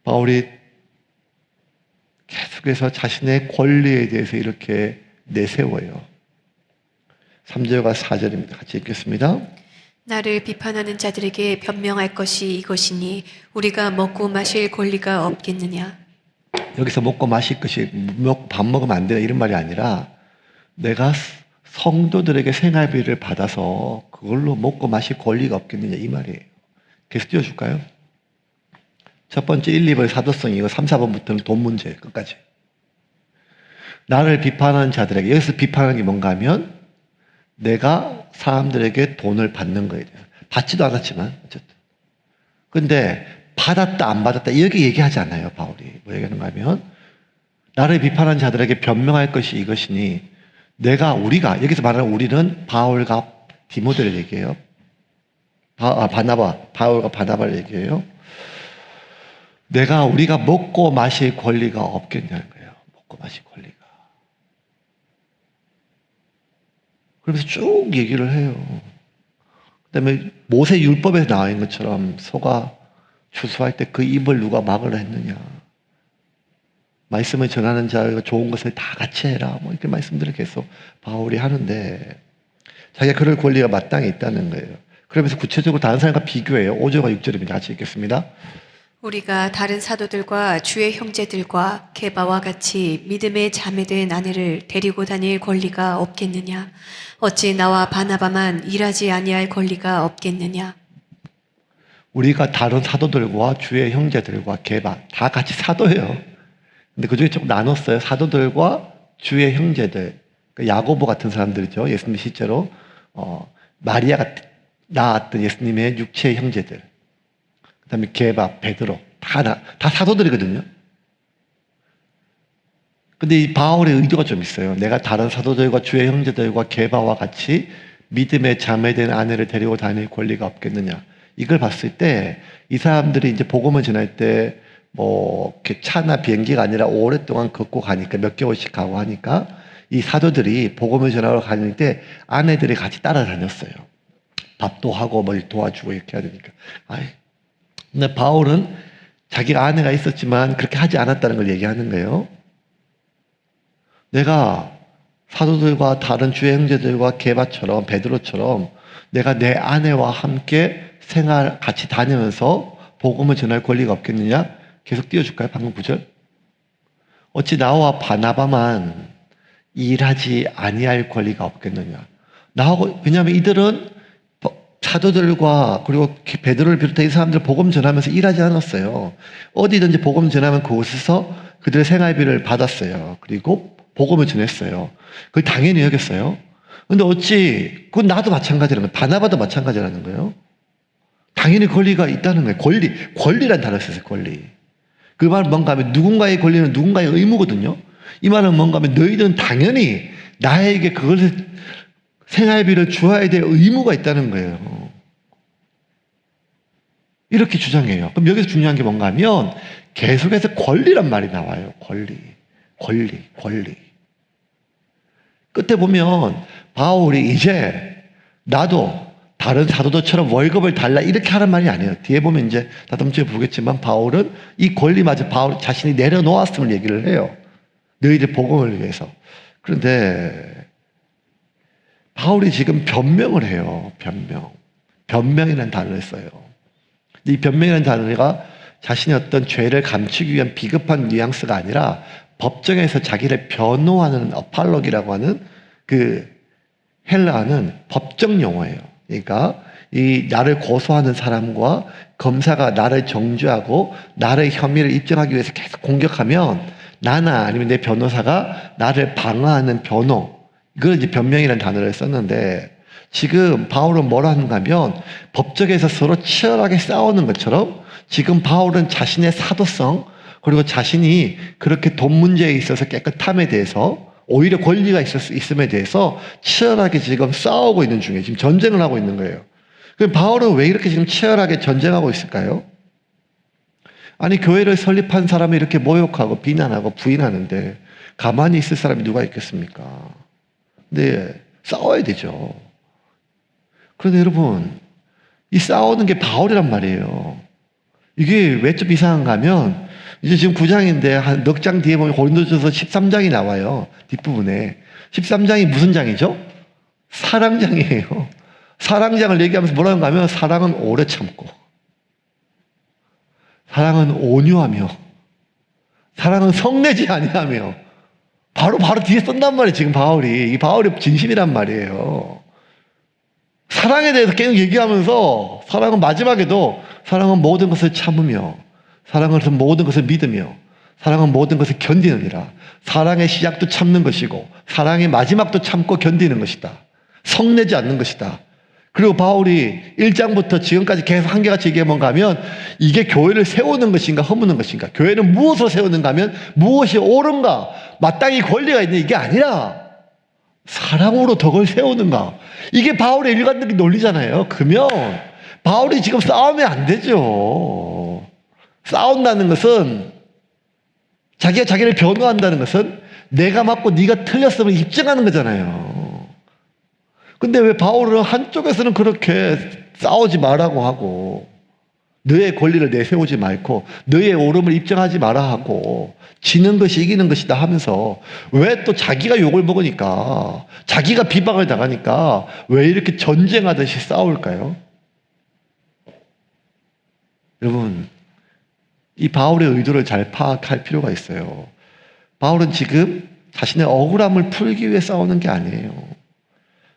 바울이 계속해서 자신의 권리에 대해서 이렇게 내세워요. 3절과 4절입니다. 같이 읽겠습니다. 나를 비판하는 자들에게 변명할 것이 이것이니 우리가 먹고 마실 권리가 없겠느냐. 여기서 먹고 마실 것이 밥 먹으면 안 되나 이런 말이 아니라 내가 성도들에게 생활비를 받아서 그걸로 먹고 마실 권리가 없겠느냐 이 말이에요. 계속 띄워줄까요? 첫 번째 1, 2번 사도성 이거 3, 4번부터는 돈 문제 끝까지. 나를 비판하는 자들에게 여기서 비판하는 게 뭔가 하면 내가 사람들에게 돈을 받는 거에 대해서 받지도 않았지만 어쨌든 근데 받았다 안 받았다 이렇게 얘기하지 않아요. 바울이 뭐 얘기하는가 하면 나를 비판하는 자들에게 변명할 것이 이것이니 우리가 여기서 말하는 우리는 바울과 디모데를 얘기해요. 바울과 바나바를 얘기해요. 우리가 먹고 마실 권리가 없겠냐는 거예요. 먹고 마실 권리가. 그러면서 쭉 얘기를 해요. 그 다음에 모세 율법에서 나와 있는 것처럼 소가 추수할 때 그 입을 누가 막으라 했느냐. 말씀을 전하는 자가 좋은 것을 다 같이 해라. 뭐 이렇게 말씀들을 계속 바울이 하는데 자기가 그럴 권리가 마땅히 있다는 거예요. 그러면서 구체적으로 다른 사람과 비교해요. 5절과 6절입니다. 같이 읽겠습니다. 우리가 다른 사도들과 주의 형제들과 게바와 같이 믿음의 자매된 아내를 데리고 다닐 권리가 없겠느냐? 어찌 나와 바나바만 일하지 아니할 권리가 없겠느냐? 우리가 다른 사도들과 주의 형제들과 게바 다 같이 사도예요. 근데 그 중에 좀 나눴어요. 사도들과 주의 형제들, 그러니까 야고보 같은 사람들이죠. 예수님 실제로 마리아가 낳았던 예수님의 육체의 형제들. 그다음에 게바, 베드로 다 사도들이거든요. 근데 이 바울의 의도가 좀 있어요. 내가 다른 사도들과 주의 형제들과 게바와 같이 믿음의 자매된 아내를 데리고 다닐 권리가 없겠느냐. 이걸 봤을 때 이 사람들이 이제 복음을 전할 때 뭐 이렇게 차나 비행기가 아니라 오랫동안 걷고 가니까 몇 개월씩 가고 하니까 이 사도들이 복음을 전하러 다닐 때 아내들이 같이 따라다녔어요. 밥도 하고 뭐 도와주고 이렇게 해야 되니까. 근데 바울은 자기가 아내가 있었지만 그렇게 하지 않았다는 걸 얘기하는 거예요. 내가 사도들과 다른 주의 형제들과 게바처럼 베드로처럼 내가 내 아내와 함께 같이 다니면서 복음을 전할 권리가 없겠느냐? 계속 띄워줄까요? 방금 구절. 어찌 나와 바나바만 일하지 아니할 권리가 없겠느냐? 나하고, 왜냐하면 이들은 사도들과 그리고 베드로를 비롯해 이 사람들 복음 전하면서 일하지 않았어요. 어디든지 복음 전하면 그곳에서 그들의 생활비를 받았어요. 그리고 복음을 전했어요. 그걸 당연히 여겼어요. 근데 어찌, 그건 나도 마찬가지라는 거예요. 바나바도 마찬가지라는 거예요. 당연히 권리가 있다는 거예요. 권리란 단어를 썼어요. 권리. 그 말은 뭔가 하면 누군가의 권리는 누군가의 의무거든요. 이 말은 뭔가 하면 너희들은 당연히 나에게 그것을 생활비를 주어야 될 의무가 있다는 거예요. 이렇게 주장해요. 그럼 여기서 중요한 게 뭔가 하면 계속해서 권리란 말이 나와요. 권리. 끝에 보면 바울이 이제 나도 다른 사도들처럼 월급을 달라 이렇게 하는 말이 아니에요. 뒤에 보면 이제 다음주에 보겠지만 바울은 이 권리마저 바울 자신이 내려놓았음을 얘기를 해요. 너희들 복음을 위해서. 그런데 바울이 지금 변명을 해요. 변명이라는 단어를 써요. 이 변명이라는 단어가 자신의 어떤 죄를 감추기 위한 비겁한 뉘앙스가 아니라 법정에서 자기를 변호하는 어팔로기라고 하는 그 헬라어는 법정 용어예요. 그러니까 이 나를 고소하는 사람과 검사가 나를 정죄하고 나의 혐의를 입증하기 위해서 계속 공격하면 나나 아니면 내 변호사가 나를 방어하는 변호, 이걸 이제 변명이라는 단어를 썼는데 지금 바울은 뭐라 하는가 하면 법정에서 서로 치열하게 싸우는 것처럼 지금 바울은 자신의 사도성 그리고 자신이 그렇게 돈 문제에 있어서 깨끗함에 대해서 오히려 권리가 있음에 대해서 치열하게 지금 싸우고 있는 중에 지금 전쟁을 하고 있는 거예요. 그럼 바울은 왜 이렇게 지금 치열하게 전쟁하고 있을까요? 아니 교회를 설립한 사람이 이렇게 모욕하고 비난하고 부인하는데 가만히 있을 사람이 누가 있겠습니까? 네, 싸워야 되죠. 그런데 여러분 이 싸우는 게 바울이란 말이에요. 이게 왜 좀 이상한가 하면 이제 지금 9장인데 한 넉 장 뒤에 보면 고린도전서 13장이 나와요. 뒷부분에. 13장이 무슨 장이죠? 사랑장이에요. 사랑장을 얘기하면서 뭐라고 하면 사랑은 오래 참고 사랑은 온유하며 사랑은 성내지 아니하며 바로 뒤에 쓴단 말이에요. 지금 바울이. 이 바울이 진심이란 말이에요. 사랑에 대해서 계속 얘기하면서 사랑은 마지막에도 사랑은 모든 것을 참으며 사랑은 모든 것을 믿으며 사랑은 모든 것을 견디느니라. 사랑의 시작도 참는 것이고 사랑의 마지막도 참고 견디는 것이다. 성내지 않는 것이다. 그리고 바울이 1장부터 지금까지 계속 한결같이 얘기해 뭔가 하면 이게 교회를 세우는 것인가 허무는 것인가, 교회는 무엇으로 세우는가 하면 무엇이 옳은가 마땅히 권리가 있는 이게 아니라 사랑으로 덕을 세우는가, 이게 바울의 일관된 논리잖아요. 그러면 바울이 지금 싸우면 안 되죠. 싸운다는 것은 자기가 자기를 변호한다는 것은 내가 맞고 네가 틀렸음을 입증하는 거잖아요. 근데 왜 바울은 한쪽에서는 그렇게 싸우지 말라고 하고 너의 권리를 내세우지 말고 너의 옳음을 입증하지 마라 하고 지는 것이 이기는 것이다 하면서 왜 또 자기가 욕을 먹으니까 자기가 비방을 당하니까 왜 이렇게 전쟁하듯이 싸울까요? 여러분 이 바울의 의도를 잘 파악할 필요가 있어요. 바울은 지금 자신의 억울함을 풀기 위해 싸우는 게 아니에요.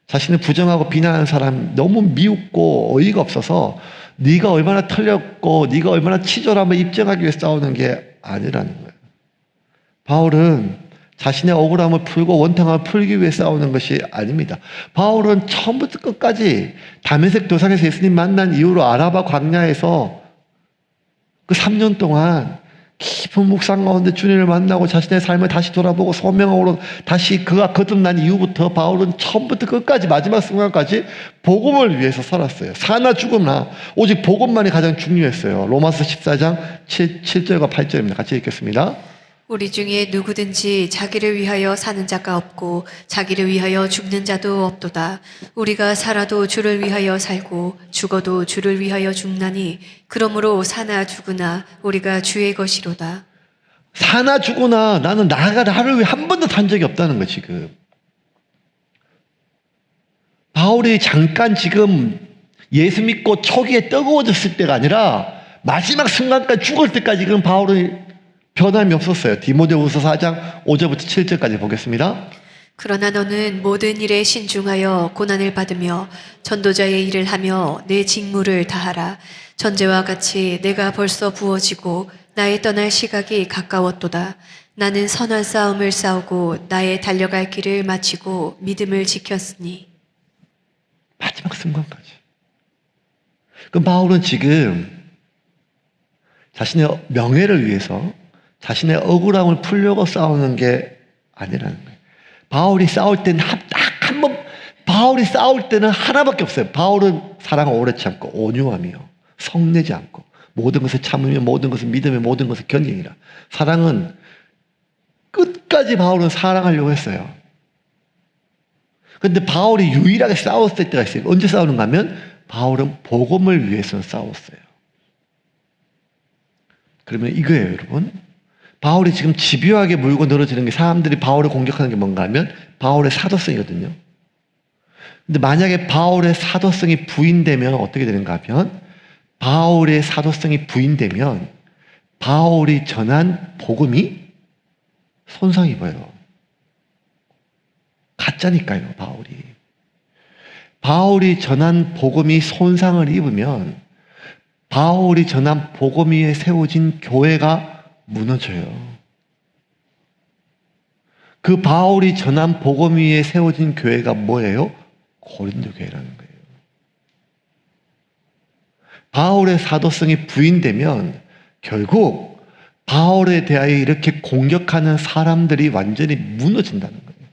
자신을 부정하고 비난하는 사람 너무 미웃고 어이가 없어서 네가 얼마나 틀렸고 네가 얼마나 치졸함을 입증하기 위해 싸우는 게 아니라는 거예요. 바울은 자신의 억울함을 풀고 원탕함을 풀기 위해 싸우는 것이 아닙니다. 바울은 처음부터 끝까지 다메섹 도상에서 예수님 만난 이후로 아라바 광야에서 그 3년 동안 깊은 묵상 가운데 주님을 만나고 자신의 삶을 다시 돌아보고 소명으로 다시 그가 거듭난 이후부터 바울은 처음부터 끝까지 마지막 순간까지 복음을 위해서 살았어요. 사나 죽으나 오직 복음만이 가장 중요했어요. 로마서 14장 7절과 8절입니다. 같이 읽겠습니다. 우리 중에 누구든지 자기를 위하여 사는 자가 없고 자기를 위하여 죽는 자도 없도다. 우리가 살아도 주를 위하여 살고 죽어도 주를 위하여 죽나니 그러므로 사나 죽으나 우리가 주의 것이로다. 사나 죽으나 나는 나를 위해 한 번도 산 적이 없다는 거예요. 지금 바울이 잠깐 지금 예수 믿고 초기에 뜨거워졌을 때가 아니라 마지막 순간까지 죽을 때까지 지금 바울은 변함이 없었어요. 디모데후서 4장 5절부터 7절까지 보겠습니다. 그러나 너는 모든 일에 신중하여 고난을 받으며 전도자의 일을 하며 내 직무를 다하라. 전제와 같이 내가 벌써 부어지고 나의 떠날 시각이 가까웠도다. 나는 선한 싸움을 싸우고 나의 달려갈 길을 마치고 믿음을 지켰으니. 마지막 순간까지. 그럼 바울은 지금 자신의 명예를 위해서 자신의 억울함을 풀려고 싸우는 게 아니라는 거예요. 바울이 싸울 때는 바울이 싸울 때는 하나밖에 없어요. 바울은 사랑을 오래 참고 온유함이요. 성내지 않고 모든 것을 참으며 모든 것을 믿으며 모든 것을 견디니라. 사랑은 끝까지 바울은 사랑하려고 했어요. 그런데 바울이 유일하게 싸웠을 때가 있어요. 언제 싸우는가 하면 바울은 복음을 위해서 싸웠어요. 그러면 이거예요, 여러분. 바울이 지금 집요하게 물고 늘어지는 게 사람들이 바울을 공격하는 게 뭔가 하면 바울의 사도성이거든요. 근데 만약에 바울의 사도성이 부인되면 어떻게 되는가 하면 바울의 사도성이 부인되면 바울이 전한 복음이 손상 입어요. 가짜니까요, 바울이. 바울이 전한 복음이 손상을 입으면 바울이 전한 복음 위에 세워진 교회가 무너져요. 그 바울이 전한 복음 위에 세워진 교회가 뭐예요? 고린도 교회라는 거예요. 바울의 사도성이 부인되면 결국 바울에 대하여 이렇게 공격하는 사람들이 완전히 무너진다는 거예요.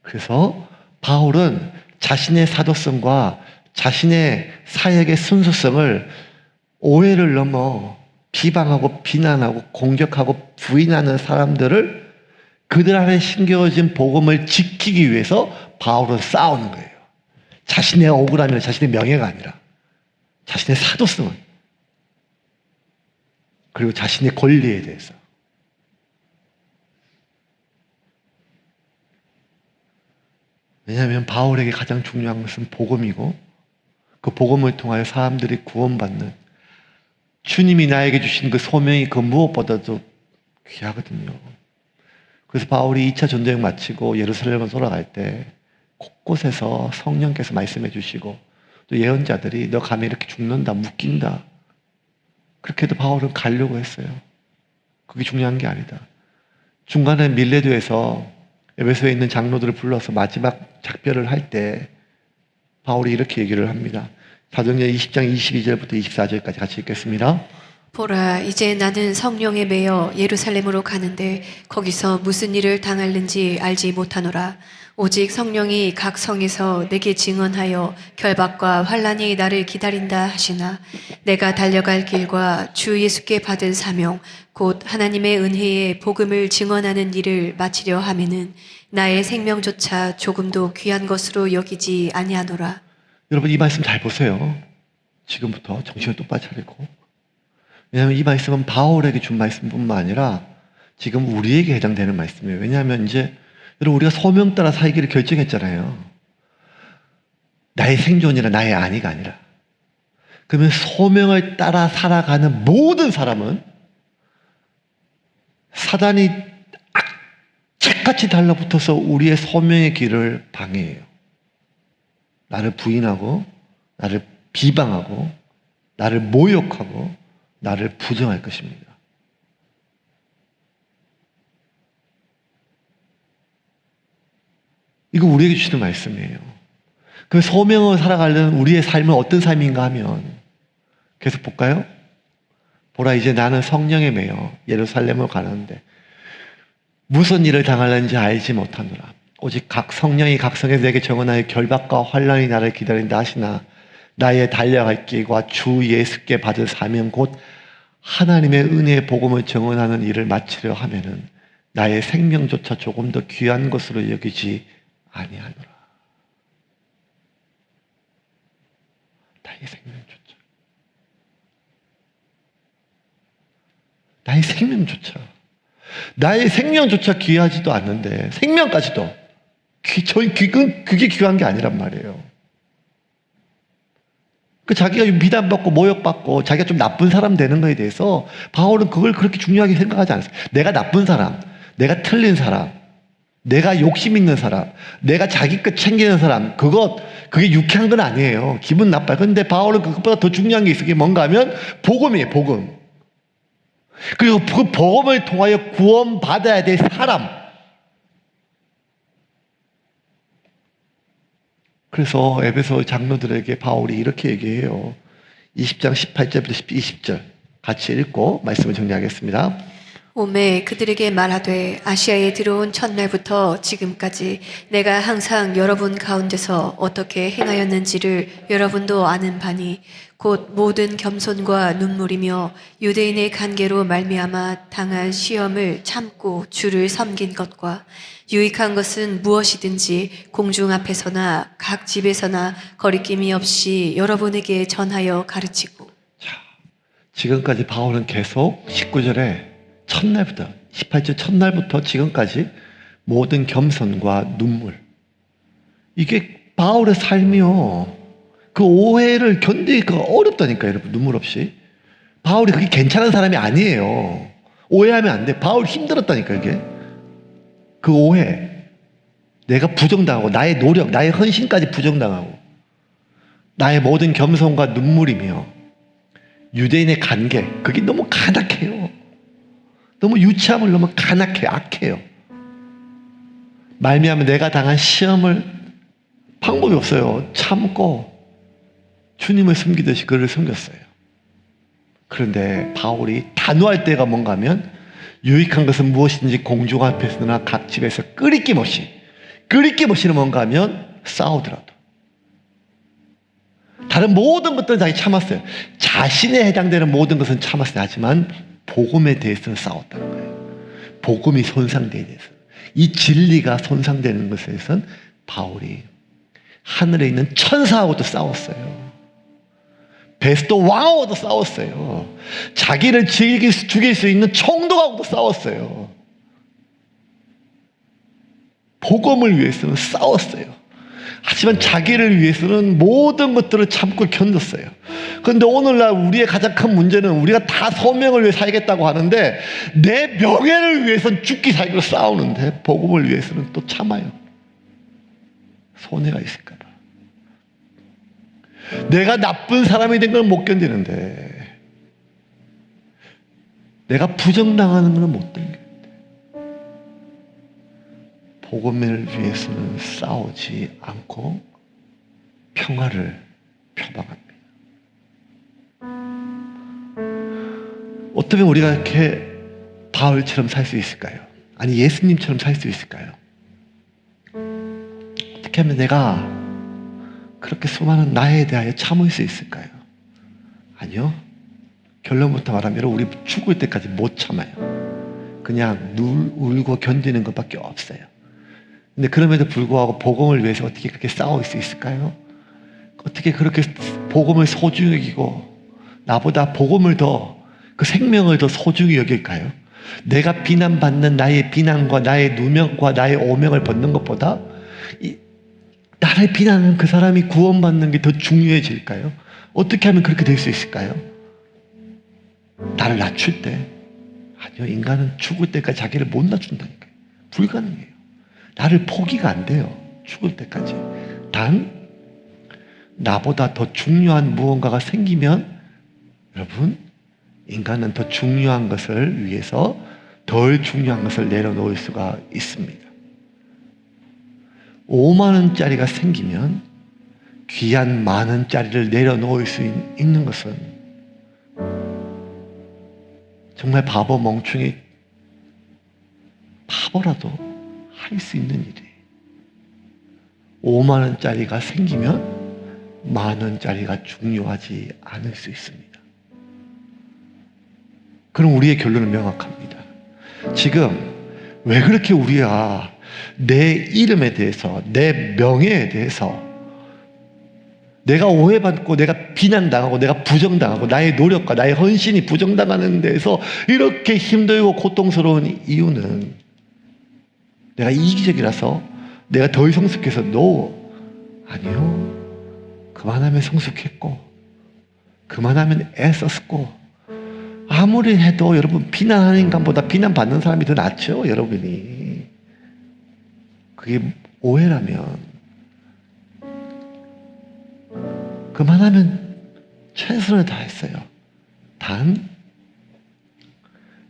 그래서 바울은 자신의 사도성과 자신의 사역의 순수성을 오해를 넘어 비방하고 비난하고 공격하고 부인하는 사람들을 그들 안에 심겨진 복음을 지키기 위해서 바울은 싸우는 거예요. 자신의 억울함이나 자신의 명예가 아니라 자신의 사도성을 그리고 자신의 권리에 대해서. 왜냐하면 바울에게 가장 중요한 것은 복음이고 그 복음을 통하여 사람들이 구원받는 주님이 나에게 주신 그 소명이 그 무엇보다도 귀하거든요. 그래서 바울이 2차 전쟁 마치고 예루살렘을 돌아갈 때 곳곳에서 성령께서 말씀해 주시고 또 예언자들이 너 가면 이렇게 죽는다, 묶인다. 그렇게 해도 바울은 가려고 했어요. 그게 중요한 게 아니다. 중간에 밀레도에서 에베소에 있는 장로들을 불러서 마지막 작별을 할 때 바울이 이렇게 얘기를 합니다. 사도행전 20장 22절부터 24절까지 같이 읽겠습니다. 보라, 이제 나는 성령에 매여 예루살렘으로 가는데 거기서 무슨 일을 당할는지 알지 못하노라. 오직 성령이 각 성에서 내게 증언하여 결박과 환난이 나를 기다린다 하시나 내가 달려갈 길과 주 예수께 받은 사명 곧 하나님의 은혜의 복음을 증언하는 일을 마치려 하면은 나의 생명조차 조금도 귀한 것으로 여기지 아니하노라. 여러분 이 말씀 잘 보세요. 지금부터 정신을 똑바로 차리고. 왜냐하면 이 말씀은 바울에게 준 말씀뿐만 아니라 지금 우리에게 해당되는 말씀이에요. 왜냐하면 이제 여러분 우리가 소명 따라 살기를 결정했잖아요. 나의 생존이나 나의 안위가 아니라. 그러면 소명을 따라 살아가는 모든 사람은 사단이 악착같이 달라붙어서 우리의 소명의 길을 방해해요. 나를 부인하고, 나를 비방하고, 나를 모욕하고, 나를 부정할 것입니다. 이거 우리에게 주시는 말씀이에요. 그 소명을 살아가려는 우리의 삶은 어떤 삶인가 하면, 계속 볼까요? 보라, 이제 나는 성령에 매여 예루살렘으로 가는데 무슨 일을 당하는지 알지 못하노라. 오직 각 성령이 각 성에서 내게 정언하여 결박과 환난이 나를 기다린다 하시나 나의 달려갈 길과 주 예수께 받은 사명 곧 하나님의 은혜의 복음을 정언하는 일을 마치려 하면은 나의 생명조차 조금 더 귀한 것으로 여기지 아니하노라. 나의 생명조차. 나의 생명조차. 나의 생명조차 귀하지도 않는데 생명까지도 그게 귀한 게 아니란 말이에요. 그 자기가 비난받고 모욕받고 자기가 좀 나쁜 사람 되는 거에 대해서 바울은 그걸 그렇게 중요하게 생각하지 않았어요. 내가 나쁜 사람, 내가 틀린 사람, 내가 욕심 있는 사람, 내가 자기 것 챙기는 사람, 그게 유쾌한 건 아니에요. 기분 나빠요. 그런데 바울은 그것보다 더 중요한 게 있어요. 그게 뭔가 하면 복음이에요. 복음. 그리고 그 복음을 통하여 구원받아야 될 사람. 그래서 에베소 장로들에게 바울이 이렇게 얘기해요. 20장 18절부터 20절 같이 읽고 말씀을 정리하겠습니다. 오매 그들에게 말하되 아시아에 들어온 첫날부터 지금까지 내가 항상 여러분 가운데서 어떻게 행하였는지를 여러분도 아는 바니 곧 모든 겸손과 눈물이며 유대인의 관계로 말미암아 당한 시험을 참고 주를 섬긴 것과 유익한 것은 무엇이든지 공중 앞에서나 각 집에서나 거리낌이 없이 여러분에게 전하여 가르치고. 자, 지금까지 바울은 계속 19절에 첫날부터 18절 첫날부터 지금까지 모든 겸손과 눈물, 이게 바울의 삶이요. 그 오해를 견디기가 어렵다니까요, 여러분. 눈물 없이. 바울이 그게 괜찮은 사람이 아니에요. 오해하면 안 돼. 바울 힘들었다니까, 이게. 그 오해. 내가 부정당하고 나의 노력, 나의 헌신까지 부정당하고 나의 모든 겸손과 눈물이며 유대인의 관계, 그게 너무 간악해요. 너무 유치함을 너무 간악해, 악해요. 말미암아 내가 당한 시험을 방법이 없어요. 참고 주님을 숨기듯이 그를 숨겼어요. 그런데 바울이 단호할 때가 뭔가 하면 유익한 것은 무엇이든지 공중 앞에서나 각 집에서 끄리낌 없이는 뭔가 하면 싸우더라도 다른 모든 것들은 자기 참았어요. 자신에 해당되는 모든 것은 참았어요. 하지만 복음에 대해서는 싸웠다는 거예요. 복음이 손상되게 돼서 이 진리가 손상되는 것에 대해서는 바울이 하늘에 있는 천사하고도 싸웠어요. 베스도 왕하고도 싸웠어요. 자기를 죽일 수 있는 총독하고도 싸웠어요. 복음을 위해서는 싸웠어요. 하지만 자기를 위해서는 모든 것들을 참고 견뎠어요. 그런데 오늘날 우리의 가장 큰 문제는 우리가 다 소명을 위해 살겠다고 하는데 내 명예를 위해서는 죽기 살기로 싸우는데 복음을 위해서는 또 참아요. 손해가 있을까 봐. 내가 나쁜 사람이 된 걸 못 견디는데 내가 부정당하는 걸 못 견디는데 복음을 위해서는 싸우지 않고 평화를 표방합니다. 어쩌면 우리가 이렇게 바울처럼 살 수 있을까요? 아니 예수님처럼 살 수 있을까요? 어떻게 하면 내가 그렇게 수많은 나에 대하여 참을 수 있을까요? 아니요. 결론부터 말하면 우리 죽을 때까지 못 참아요. 그냥 울고 견디는 것밖에 없어요. 근데 그럼에도 불구하고 복음을 위해서 어떻게 그렇게 싸울 수 있을까요? 어떻게 그렇게 복음을 소중히 여기고 나보다 복음을 더, 그 생명을 더 소중히 여길까요? 내가 비난받는 나의 비난과 나의 누명과 나의 오명을 벗는 것보다 나를 비난하는 그 사람이 구원받는 게 더 중요해질까요? 어떻게 하면 그렇게 될 수 있을까요? 나를 낮출 때? 아니요, 인간은 죽을 때까지 자기를 못 낮춘다니까요. 불가능해요. 나를 포기가 안 돼요. 죽을 때까지. 단 나보다 더 중요한 무언가가 생기면 여러분, 인간은 더 중요한 것을 위해서 덜 중요한 것을 내려놓을 수가 있습니다. 5만 원짜리가 생기면 귀한 만 원짜리를 내려놓을 수 있는 것은 정말 바보 멍충이 바보라도 할 수 있는 일이에요. 5만 원짜리가 생기면 만 원짜리가 중요하지 않을 수 있습니다. 그럼 우리의 결론은 명확합니다. 지금 왜 그렇게 우리가 내 이름에 대해서, 내 명예에 대해서 내가 오해받고 내가 비난당하고 내가 부정당하고 나의 노력과 나의 헌신이 부정당하는 데에서 이렇게 힘들고 고통스러운 이유는 내가 이기적이라서 내가 덜 성숙해서 아니요. 그만하면 성숙했고 그만하면 애썼고 아무리 해도 여러분 비난하는 인간보다 비난받는 사람이 더 낫죠. 여러분이 그게 오해라면 그만하면 최선을 다했어요. 단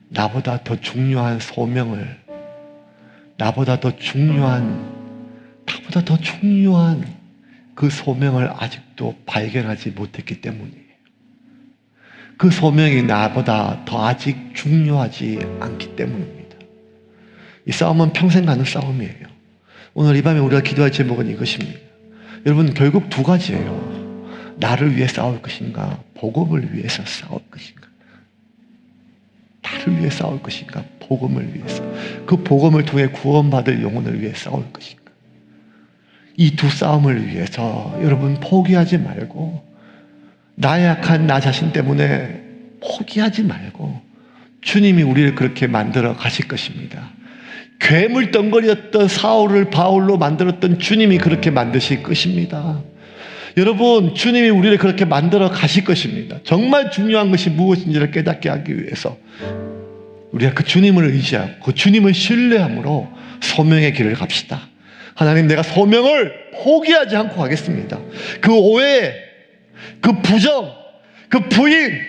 나보다 더 중요한 소명을 나보다 더 중요한 그 소명을 아직도 발견하지 못했기 때문이에요. 그 소명이 나보다 더 아직 중요하지 않기 때문입니다. 이 싸움은 평생 가는 싸움이에요. 오늘 이 밤에 우리가 기도할 제목은 이것입니다. 여러분, 결국 두 가지예요. 나를 위해 싸울 것인가, 복음을 위해서 싸울 것인가. 나를 위해 싸울 것인가, 복음을 위해서. 그 복음을 통해 구원받을 영혼을 위해 싸울 것인가. 이 두 싸움을 위해서 여러분 포기하지 말고, 나약한 나 자신 때문에 포기하지 말고 주님이 우리를 그렇게 만들어 가실 것입니다. 괴물 덩거리였던 사울을 바울로 만들었던 주님이 그렇게 만드실 것입니다. 여러분, 주님이 우리를 그렇게 만들어 가실 것입니다. 정말 중요한 것이 무엇인지를 깨닫게 하기 위해서 우리가 그 주님을 의지하고 그 주님을 신뢰함으로 소명의 길을 갑시다. 하나님, 내가 소명을 포기하지 않고 가겠습니다. 그 오해, 그 부정, 그 부인,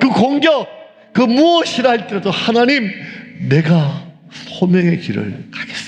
그 공격, 그 무엇이라 할지라도 하나님, 내가 소명의 길을 가겠습니다.